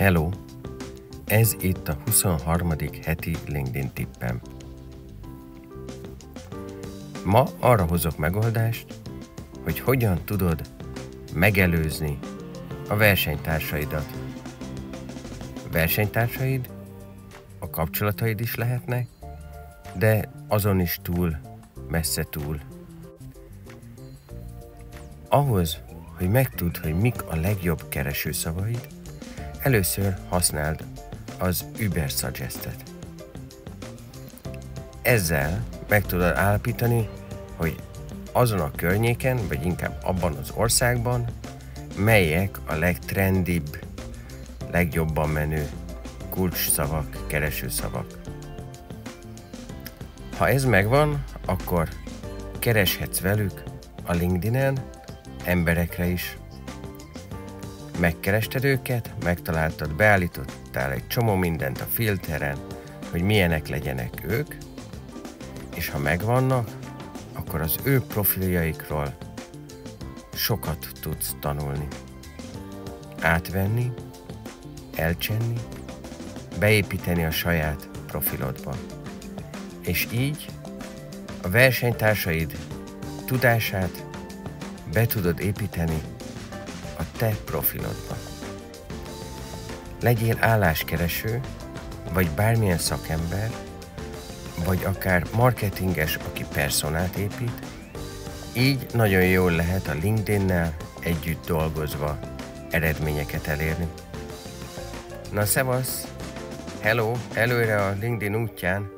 Hello! Ez itt a 23. heti LinkedIn tippem. Ma arra hozok megoldást, hogy hogyan tudod megelőzni a versenytársaidat. Versenytársaid, a kapcsolataid is lehetnek, de azon is túl, messze túl. Ahhoz, hogy megtudd, hogy mik a legjobb keresőszavaid, először használd az Ubersuggest-et. Ezzel meg tudod állapítani, hogy azon a környéken, vagy inkább abban az országban, melyek a legtrendibb, legjobban menő kulcsszavak, keresőszavak. Ha ez megvan, akkor kereshetsz velük a LinkedIn-en, emberekre is. Megkerested őket, megtaláltad, beállítottál egy csomó mindent a filteren, hogy milyenek legyenek ők, és ha megvannak, akkor az ő profiljaikról sokat tudsz tanulni. Átvenni, elcsenni, beépíteni a saját profilodba. És így a versenytársaid tudását be tudod építeni a te profilodba. Legyél álláskereső, vagy bármilyen szakember, vagy akár marketinges, aki personát épít, így nagyon jól lehet a LinkedIn-nel együtt dolgozva eredményeket elérni. Na szevasz! Hello! Előre a LinkedIn útján!